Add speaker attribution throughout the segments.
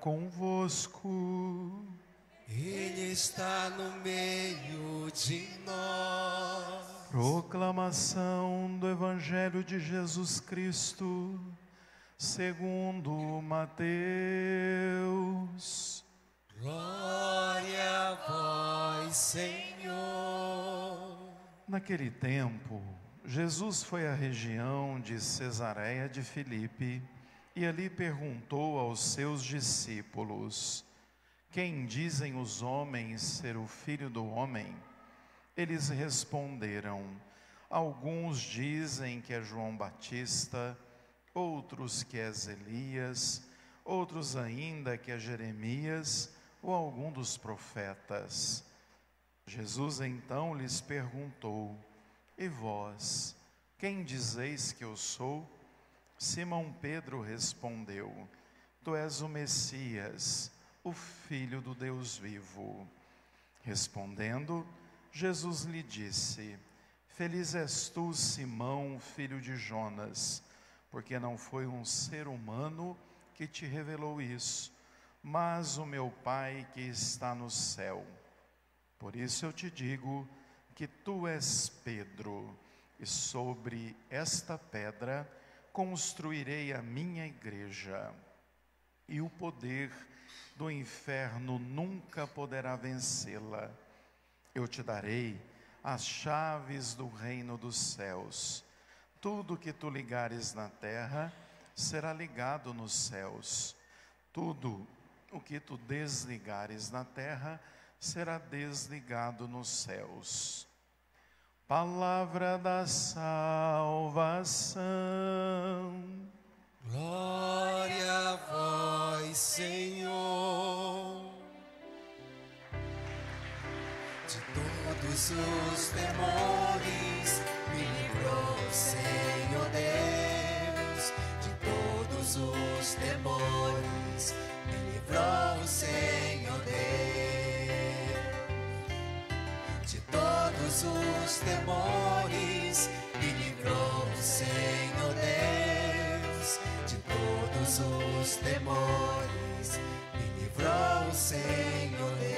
Speaker 1: convosco.
Speaker 2: Ele está no meio de nós.
Speaker 1: Proclamação do Evangelho de Jesus Cristo, segundo Mateus.
Speaker 2: Glória a vós, Senhor.
Speaker 1: Naquele tempo, Jesus foi à região de Cesareia de Filipe e ali perguntou aos seus discípulos: quem dizem os homens ser o Filho do Homem? Eles responderam: alguns dizem que é João Batista, outros que é Elias, outros ainda que é Jeremias ou algum dos profetas. Jesus então lhes perguntou: e vós, quem dizeis que eu sou? Simão Pedro respondeu: tu és o Messias, o Filho do Deus vivo. Respondendo, Jesus lhe disse: feliz és tu, Simão, filho de Jonas, porque não foi um ser humano que te revelou isso, mas o meu Pai que está no céu. Por isso eu te digo que tu és Pedro, e sobre esta pedra construirei a minha igreja, e o poder do inferno nunca poderá vencê-la. Eu te darei as chaves do reino dos céus. Tudo que tu ligares na terra será ligado nos céus. Tudo o que tu desligares na terra será desligado nos céus. Palavra da salvação.
Speaker 2: Glória a vós, Senhor. De todos os temores me livrou, Senhor Deus. De todos os temores me livrou, Senhor Deus. De todos os temores me livrou, Senhor Deus. De todos os temores me livrou, Senhor Deus.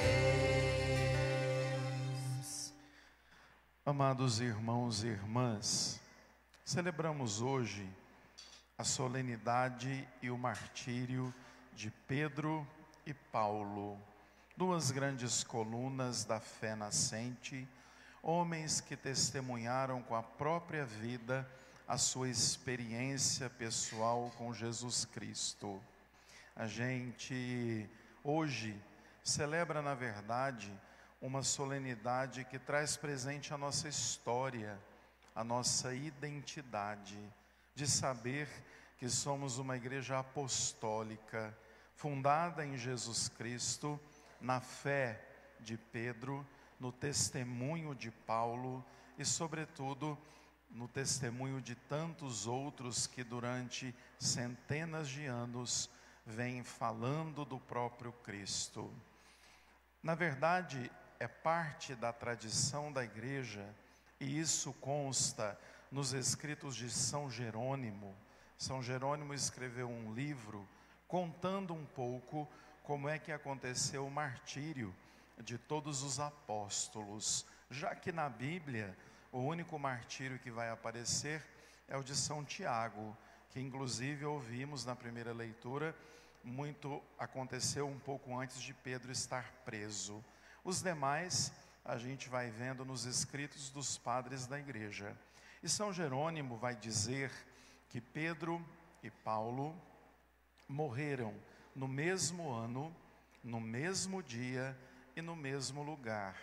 Speaker 1: Amados irmãos e irmãs, celebramos hoje a solenidade e o martírio de Pedro e Paulo, duas grandes colunas da fé nascente, homens que testemunharam com a própria vida a sua experiência pessoal com Jesus Cristo. A gente hoje celebra, na verdade, uma solenidade que traz presente a nossa história, a nossa identidade, de saber que somos uma igreja apostólica, fundada em Jesus Cristo, na fé de Pedro, no testemunho de Paulo e, sobretudo, no testemunho de tantos outros que durante centenas de anos vêm falando do próprio Cristo. Na verdade, é parte da tradição da igreja, e isso consta nos escritos de São Jerônimo. São Jerônimo escreveu um livro contando um pouco como é que aconteceu o martírio de todos os apóstolos, já que na Bíblia o único martírio que vai aparecer é o de São Tiago, que inclusive ouvimos na primeira leitura, muito aconteceu um pouco antes de Pedro estar preso. Os demais a gente vai vendo nos escritos dos padres da igreja. E São Jerônimo vai dizer que Pedro e Paulo morreram no mesmo ano, no mesmo dia e no mesmo lugar.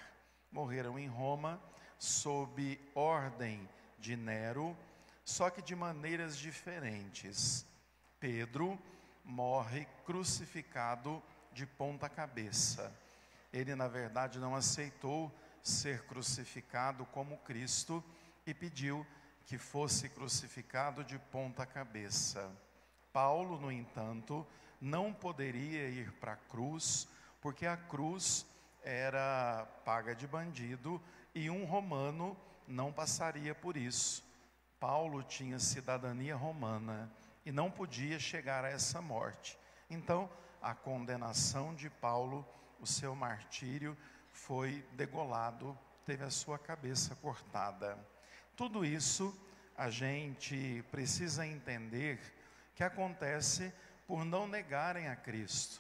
Speaker 1: Morreram em Roma, sob ordem de Nero, só que de maneiras diferentes. Pedro morre crucificado de ponta cabeça. Ele, na verdade, não aceitou ser crucificado como Cristo e pediu que fosse crucificado de ponta cabeça. Paulo, no entanto, não poderia ir para a cruz, porque a cruz era paga de bandido e um romano não passaria por isso. Paulo tinha cidadania romana e não podia chegar a essa morte. Então, a condenação de Paulo, o seu martírio, foi degolado, teve a sua cabeça cortada. Tudo isso a gente precisa entender que acontece por não negarem a Cristo,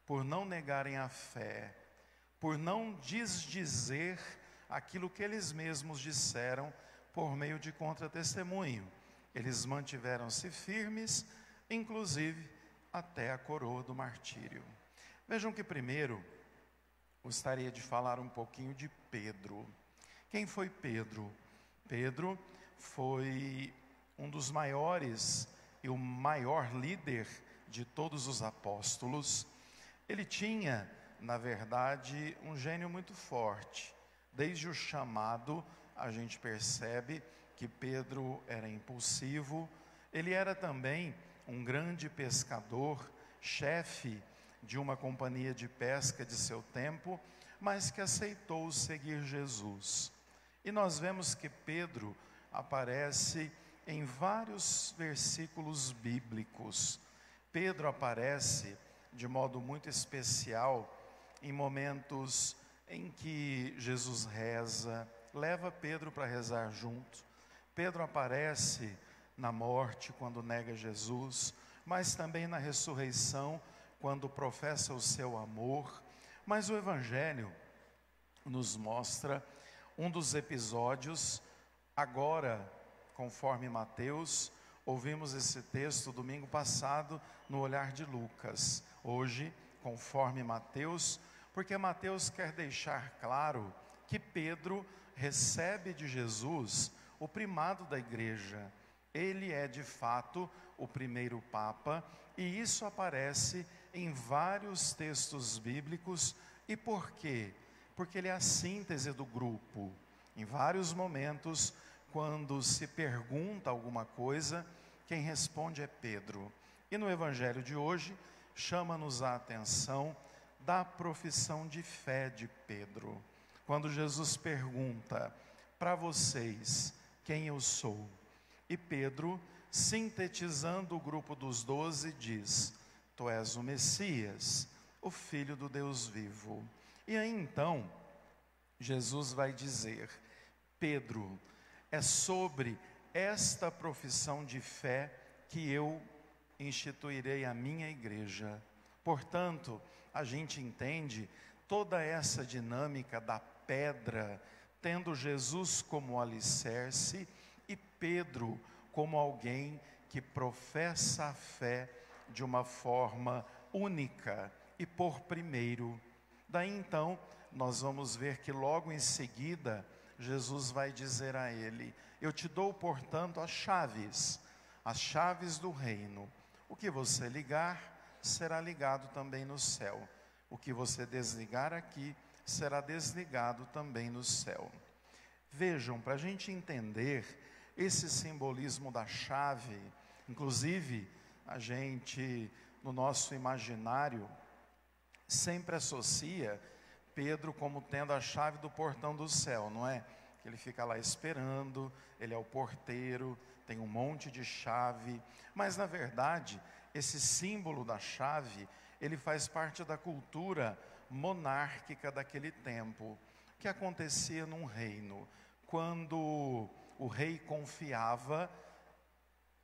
Speaker 1: por não negarem a fé, por não desdizer aquilo que eles mesmos disseram por meio de contra-testemunho. Eles mantiveram-se firmes, inclusive até a coroa do martírio. Vejam que primeiro gostaria de falar um pouquinho de Pedro. Quem foi Pedro? Pedro foi um dos maiores e o maior líder de todos os apóstolos. Ele tinha, na verdade, um gênio muito forte. Desde o chamado, a gente percebe que Pedro era impulsivo. Ele era também um grande pescador, chefe de uma companhia de pesca de seu tempo, mas que aceitou seguir Jesus. E nós vemos que Pedro aparece em vários versículos bíblicos. Pedro aparece de modo muito especial em momentos em que Jesus reza, leva Pedro para rezar junto. Pedro aparece na morte, quando nega Jesus, mas também na ressurreição, quando professa o seu amor. Mas o Evangelho nos mostra um dos episódios, agora, conforme Mateus, ouvimos esse texto domingo passado no olhar de Lucas. Hoje, conforme Mateus, porque Mateus quer deixar claro que Pedro recebe de Jesus o primado da igreja. Ele é de fato o primeiro Papa, e isso aparece em vários textos bíblicos. E por quê? Porque ele é a síntese do grupo. Em vários momentos, quando se pergunta alguma coisa, quem responde é Pedro. E no Evangelho de hoje, chama-nos a atenção da profissão de fé de Pedro. Quando Jesus pergunta para vocês quem eu sou, e Pedro, sintetizando o grupo dos 12, diz: tu és o Messias, o Filho do Deus vivo. E aí então, Jesus vai dizer: Pedro, é sobre esta profissão de fé que eu instituirei a minha igreja. Portanto, a gente entende toda essa dinâmica da pedra, tendo Jesus como alicerce e Pedro como alguém que professa a fé de uma forma única e por primeiro. Daí então, nós vamos ver que logo em seguida, Jesus vai dizer a ele: eu te dou, portanto, as chaves do reino. O que você ligar, será ligado também no céu. O que você desligar aqui, será desligado também no céu. Vejam, para a gente entender esse simbolismo da chave, inclusive, a gente, no nosso imaginário, sempre associa Pedro como tendo a chave do portão do céu, não é? Ele fica lá esperando, ele é o porteiro, tem um monte de chave, mas na verdade, esse símbolo da chave, ele faz parte da cultura monárquica daquele tempo, que acontecia num reino, quando o rei confiava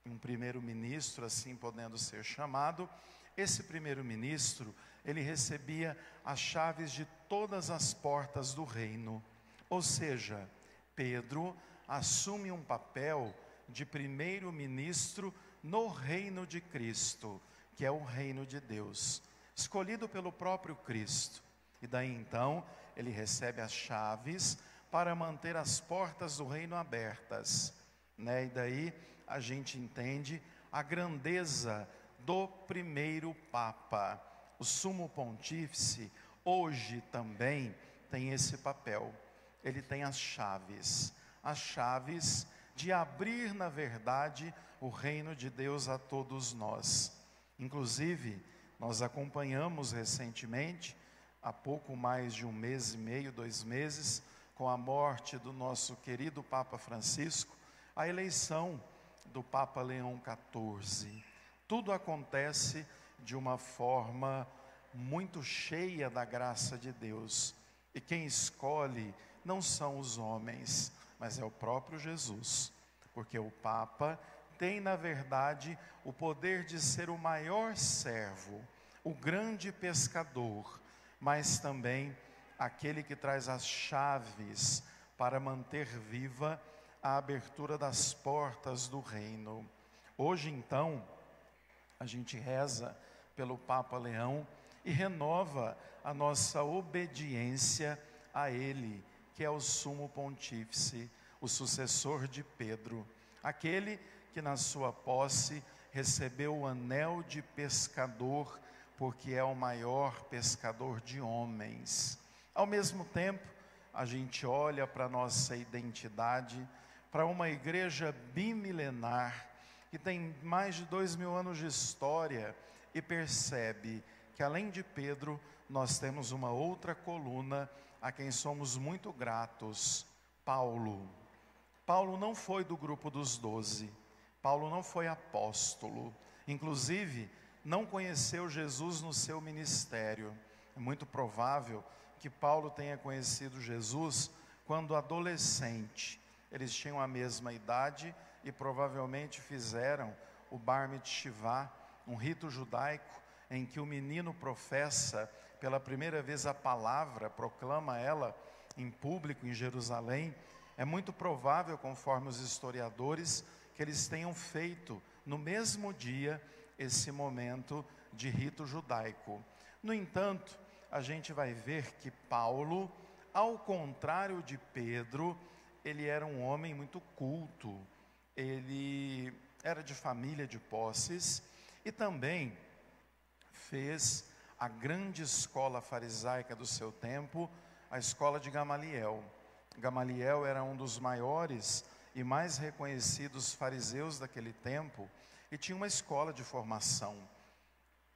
Speaker 1: em um primeiro-ministro, assim podendo ser chamado. Esse primeiro-ministro, ele recebia as chaves de todas as portas do reino, ou seja, Pedro assume um papel de primeiro-ministro no reino de Cristo, que é o reino de Deus, escolhido pelo próprio Cristo. E daí então, ele recebe as chaves para manter as portas do reino abertas, né? E daí a gente entende a grandeza do primeiro Papa. O Sumo Pontífice hoje também tem esse papel. Ele tem as chaves de abrir, na verdade, o reino de Deus a todos nós. Inclusive, nós acompanhamos recentemente, há pouco mais de 1 mês e meio, 2 meses, com a morte do nosso querido Papa Francisco, a eleição do Papa Leão XIV. Tudo acontece de uma forma muito cheia da graça de Deus. E quem escolhe não são os homens, mas é o próprio Jesus. Porque o Papa tem, na verdade, o poder de ser o maior servo, o grande pescador, mas também aquele que traz as chaves para manter viva a abertura das portas do reino. Hoje, então, a gente reza pelo Papa Leão e renova a nossa obediência a ele, que é o sumo pontífice, o sucessor de Pedro, aquele que na sua posse recebeu o anel de pescador, porque é o maior pescador de homens. Ao mesmo tempo, a gente olha para a nossa identidade, para uma igreja bimilenar, que tem mais de 2000 anos de história, e percebe que além de Pedro, nós temos uma outra coluna a quem somos muito gratos, Paulo. Paulo não foi do grupo dos 12, Paulo não foi apóstolo, inclusive não conheceu Jesus no seu ministério. É muito provável que Paulo tenha conhecido Jesus quando adolescente. Eles tinham a mesma idade e provavelmente fizeram o Bar Mitzvah, um rito judaico em que o menino professa pela primeira vez a palavra, proclama ela em público em Jerusalém. É muito provável, conforme os historiadores, que eles tenham feito no mesmo dia esse momento de rito judaico. No entanto, a gente vai ver que Paulo, ao contrário de Pedro, ele era um homem muito culto, ele era de família de posses e também fez a grande escola farisaica do seu tempo, a escola de Gamaliel. Gamaliel era um dos maiores e mais reconhecidos fariseus daquele tempo e tinha uma escola de formação.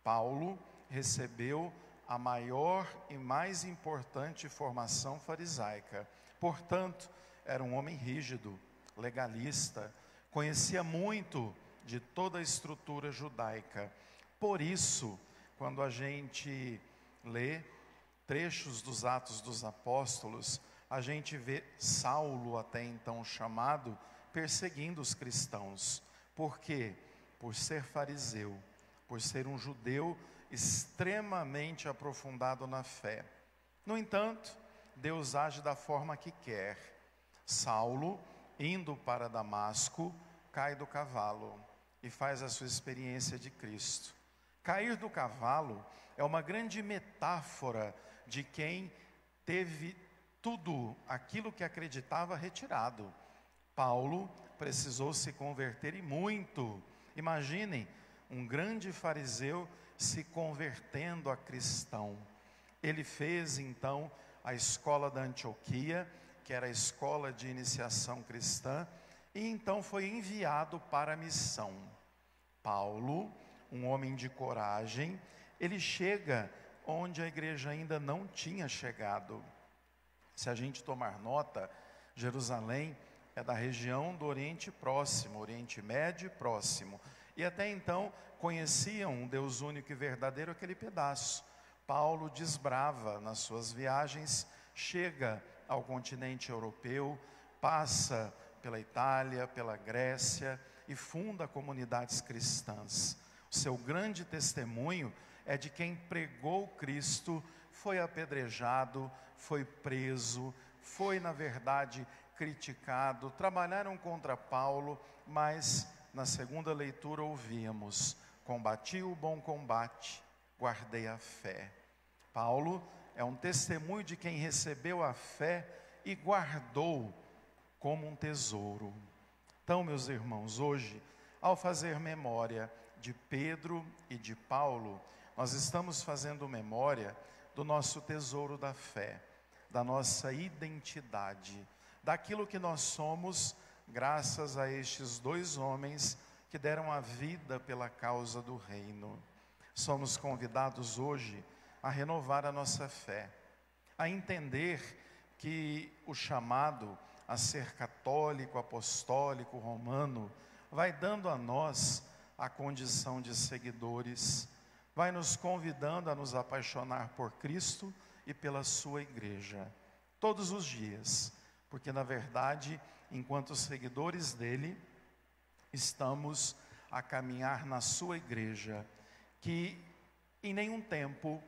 Speaker 1: Paulo recebeu a maior e mais importante formação farisaica. Portanto, era um homem rígido, legalista, conhecia muito de toda a estrutura judaica. Por isso, quando a gente lê trechos dos Atos dos Apóstolos, a gente vê Saulo, até então chamado, perseguindo os cristãos. Por quê? Por ser fariseu, por ser um judeu extremamente aprofundado na fé. No entanto, Deus age da forma que quer. Saulo, indo para Damasco, cai do cavalo e faz a sua experiência de Cristo. Cair do cavalo é uma grande metáfora de quem teve tudo aquilo que acreditava retirado. Paulo precisou se converter e muito. Imaginem, um grande fariseu se convertendo a cristão. Ele fez então a escola da Antioquia, que era a escola de iniciação cristã, e então foi enviado para a missão. Paulo, um homem de coragem, ele chega onde a igreja ainda não tinha chegado. Se a gente tomar nota, Jerusalém é da região do Oriente Próximo, Oriente Médio e Próximo. E até então conheciam um Deus único e verdadeiro aquele pedaço. Paulo desbrava nas suas viagens, chega ao continente europeu, passa pela Itália, pela Grécia e funda comunidades cristãs. O seu grande testemunho é de quem pregou Cristo, foi apedrejado, foi preso, foi na verdade criticado, trabalharam contra Paulo, mas na segunda leitura ouvimos: combati o bom combate, guardei a fé. Paulo é um testemunho de quem recebeu a fé e guardou como um tesouro. Então, meus irmãos, hoje, ao fazer memória de Pedro e de Paulo, nós estamos fazendo memória do nosso tesouro da fé, da nossa identidade, daquilo que nós somos graças a estes dois homens que deram a vida pela causa do reino. Somos convidados hoje a renovar a nossa fé, a entender que o chamado a ser católico, apostólico, romano, vai dando a nós a condição de seguidores. vai nos convidando a nos apaixonar por Cristo e pela sua igreja, todos os dias, porque na verdade, enquanto seguidores dele, estamos a caminhar na sua igreja, que em nenhum tempo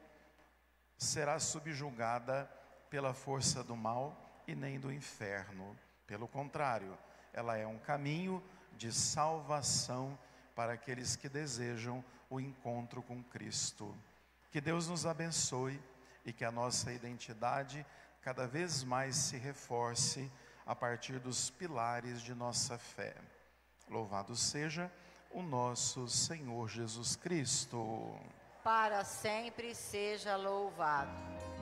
Speaker 1: será subjugada pela força do mal e nem do inferno. Pelo contrário, ela é um caminho de salvação para aqueles que desejam o encontro com Cristo. Que Deus nos abençoe e que a nossa identidade cada vez mais se reforce a partir dos pilares de nossa fé. Louvado seja o nosso Senhor Jesus Cristo.
Speaker 3: Para sempre seja louvado.